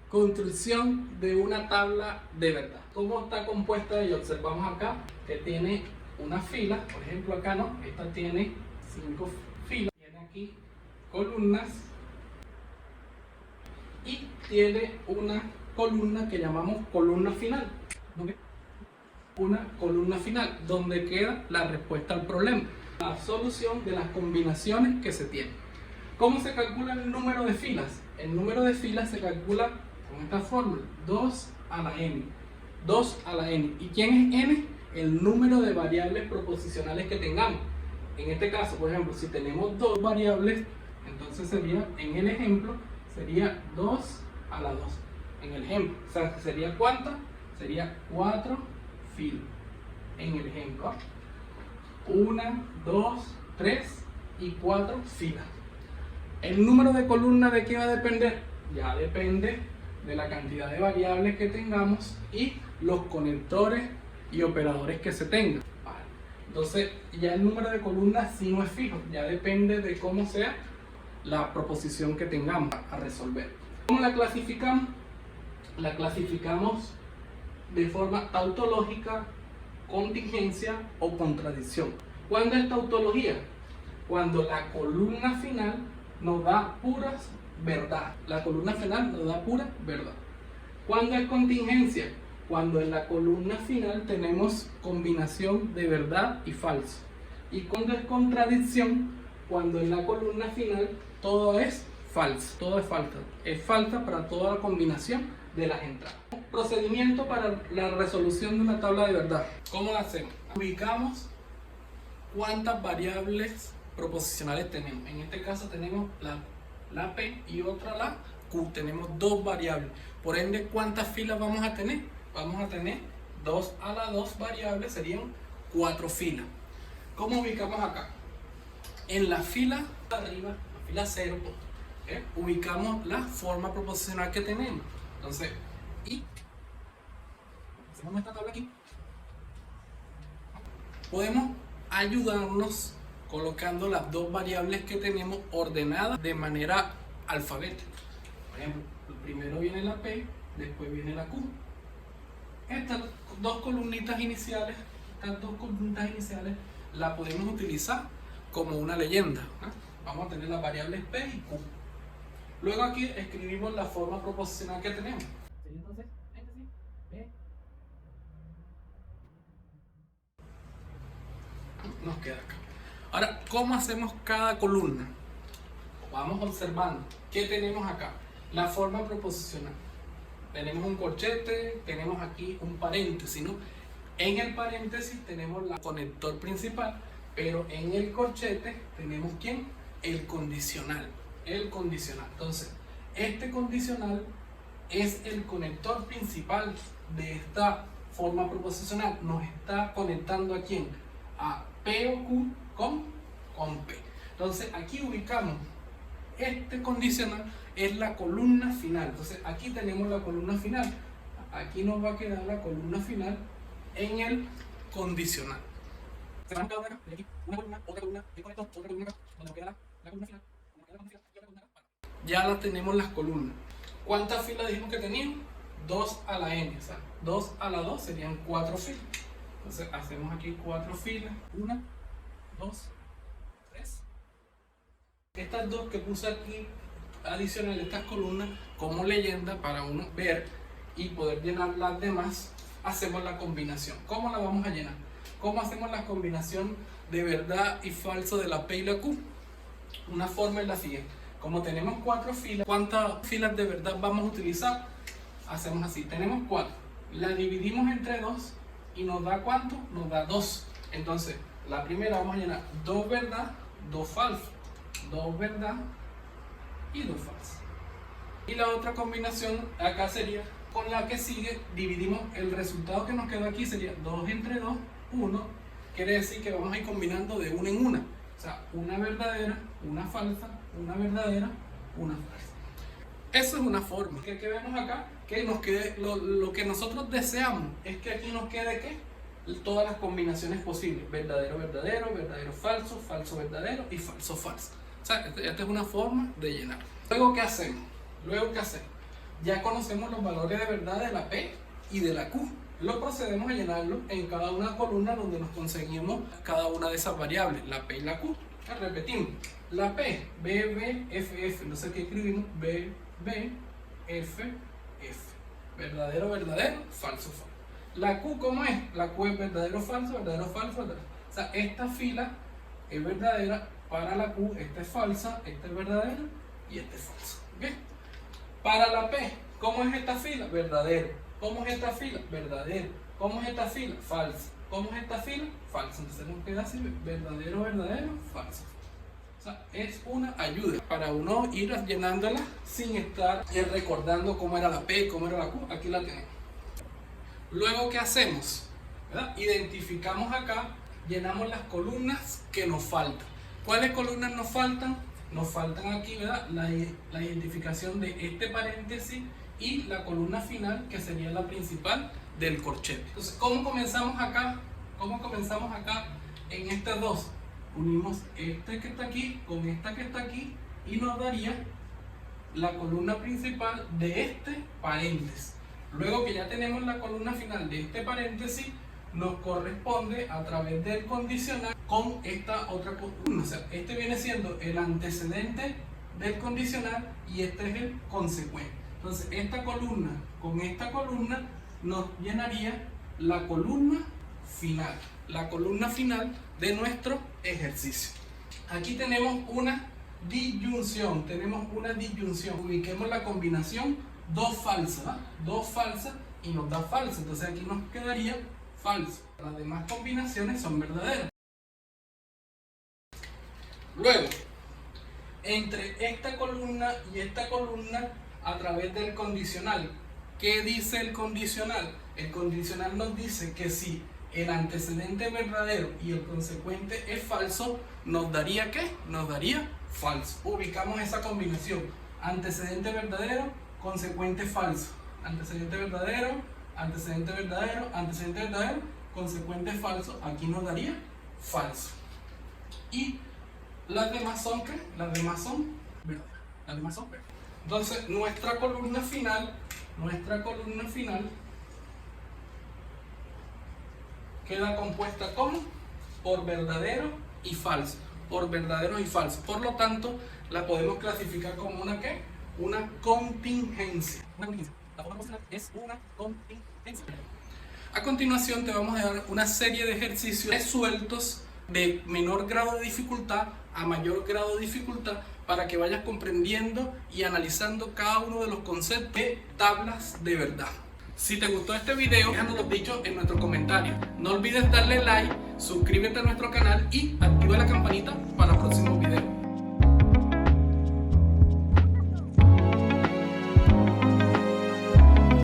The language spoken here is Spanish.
Construcción de una tabla de verdad. ¿Cómo está compuesta ella? Observamos acá que tiene una fila, por ejemplo acá no, esta tiene 5 filas, tiene aquí columnas y tiene una columna que llamamos columna final. Una columna final donde queda la respuesta al problema, la solución de las combinaciones que se tienen. ¿Cómo se calcula el número de filas? El número de filas se calcula con esta fórmula, 2 a la n. 2 a la n. ¿Y quién es n? El número de variables proposicionales que tengamos. En este caso, por ejemplo, si tenemos 2 variables, entonces sería, en el ejemplo, sería 2 a la 2. En el ejemplo, o sea, ¿sería cuánta? Sería 4 filas. En el ejemplo, 1, 2, 3 y 4 filas. ¿El número de columnas de qué va a depender? Ya depende de la cantidad de variables que tengamos y los conectores y operadores que se tengan. Vale. Entonces, ya el número de columnas sí no es fijo, ya depende de cómo sea la proposición que tengamos a resolver. ¿Cómo la clasificamos? La clasificamos de forma tautológica, contingencia o contradicción. ¿Cuándo es tautología? Cuando la columna final nos da puras verdad. La columna final nos da pura verdad. ¿Cuándo es contingencia? Cuando en la columna final tenemos combinación de verdad y falso. ¿Y cuándo es contradicción? Cuando en la columna final todo es falso, todo es falta. Es falta para toda la combinación de las entradas. Procedimiento para la resolución de una tabla de verdad. ¿Cómo la hacemos? Ubicamos cuántas variables proposicionales tenemos. En este caso tenemos la P y otra la Q. Tenemos 2 variables. Por ende, ¿cuántas filas vamos a tener? Vamos a tener 2 a la 2 variables, serían 4 filas. ¿Cómo ubicamos acá? En la fila de arriba, la fila 0, ubicamos la forma proposicional que tenemos. Entonces, y hacemos nuestra tabla aquí. Podemos ayudarnos colocando las 2 variables que tenemos ordenadas de manera alfabética. Por ejemplo, primero viene la P, después viene la Q. Estas 2 columnitas iniciales, las podemos utilizar como una leyenda. Vamos a tener las variables P y Q. Luego aquí escribimos la forma proposicional que tenemos. Entonces, P. Nos queda acá. Ahora, ¿cómo hacemos cada columna? Vamos observando. ¿Qué tenemos acá? La forma proposicional. Tenemos un corchete, tenemos aquí un paréntesis, ¿no? En el paréntesis tenemos el conector principal, pero en el corchete tenemos ¿quién? El condicional. El condicional. Entonces, este condicional es el conector principal de esta forma proposicional. Nos está conectando ¿a quién? A P o Q con P. Entonces aquí ubicamos este condicional, es la columna final. Entonces aquí tenemos la columna final. Aquí nos va a quedar la columna final en el condicional. Se van cada una acá, aquí una columna, otra columna, el conector, otra columna acá, donde queda la columna final, ya la tenemos las columnas. ¿Cuántas filas dijimos que teníamos? 2 a la n, o sea, 2 a la 2 serían 4 filas. Entonces hacemos aquí 4 filas, 1, 2, 3. Estas 2 que puse aquí adicional, estas columnas como leyenda para uno ver y poder llenar las demás, hacemos la combinación. ¿Cómo la vamos a llenar? ¿Cómo hacemos la combinación de verdad y falso de la P y la Q? Una forma es la siguiente. Como tenemos 4 filas, ¿cuántas filas de verdad vamos a utilizar? Hacemos así, tenemos 4, la dividimos entre 2 y nos da ¿cuánto? Nos da 2. Entonces, la primera vamos a llenar 2 verdad, 2 falso. 2 verdad y 2 falso. Y la otra combinación acá sería, con la que sigue, dividimos el resultado que nos quedó aquí, sería 2 entre 2, 1. Quiere decir que vamos a ir combinando de una en una. O sea, una verdadera, una falsa, una verdadera, una falsa. Eso es una forma. ¿Qué vemos acá? Que nos quede, lo que nosotros deseamos es que aquí nos quede ¿qué? Todas las combinaciones posibles. Verdadero, verdadero, verdadero, falso, falso, verdadero y falso, falso. O sea, esta es una forma de llenar. Luego, ¿qué hacemos? ya conocemos los valores de verdad de la P y de la Q. Lo procedemos a llenarlo en cada una columna donde nos conseguimos cada una de esas variables, la P y la Q. Repetimos, la P, B, B, F, F, no sé qué escribimos, B, B, F, F. Verdadero, verdadero, falso, falso. La Q, ¿cómo es? La Q es verdadero, falso, verdadero, falso, verdadero. O sea, esta fila es verdadera para la Q, esta es falsa, esta es verdadera y esta es falsa. ¿Okay? Para la P, ¿cómo es esta fila? Verdadero. ¿Cómo es esta fila? Verdadero. ¿Cómo es esta fila? Falso. ¿Cómo es esta fila? Falso. Entonces nos queda así, verdadero, verdadero, falso. O sea, es una ayuda para uno ir llenándola sin estar recordando cómo era la P, cómo era la Q. Aquí la tenemos. Luego, ¿qué hacemos? ¿Verdad? Identificamos acá, llenamos las columnas que nos faltan. ¿Cuáles columnas nos faltan? Nos faltan aquí, ¿verdad? La identificación de este paréntesis y la columna final, que sería la principal del corchete. Entonces, ¿cómo comenzamos acá? ¿Cómo comenzamos acá en estas dos? Unimos este que está aquí con esta que está aquí y nos daría la columna principal de este paréntesis. Luego que ya tenemos la columna final de este paréntesis, nos corresponde a través del condicional con esta otra columna. O sea, este viene siendo el antecedente del condicional y este es el consecuente. Entonces, esta columna con esta columna nos llenaría la columna final. La columna final de nuestro ejercicio. Aquí tenemos una disyunción. Ubiquemos la combinación 2 falsas. ¿Va? 2 falsas y nos da falso. Entonces aquí nos quedaría falso. Las demás combinaciones son verdaderas. Luego, entre esta columna y esta columna, a través del condicional. ¿Qué dice el condicional? El condicional nos dice que si el antecedente es verdadero y el consecuente es falso, ¿nos daría qué? Nos daría falso. Ubicamos esa combinación. Antecedente verdadero, consecuente falso. Antecedente verdadero, antecedente verdadero, antecedente verdadero, consecuente falso. Aquí nos daría falso. Y las demás son ¿qué? Las demás son verdaderas. Las demás son verdaderas. Entonces, nuestra columna final queda compuesta como por verdadero y falso. Por verdadero y falso. Por lo tanto, la podemos clasificar como una ¿qué? Una contingencia. Una contingencia. La forma funcional es una contingencia. A continuación te vamos a dar una serie de ejercicios resueltos de menor grado de dificultad a mayor grado de dificultad para que vayas comprendiendo y analizando cada uno de los conceptos de tablas de verdad. Si te gustó este video, déjanoslo dicho en nuestros comentarios. No olvides darle like, suscríbete a nuestro canal y activa la campanita para próximos videos.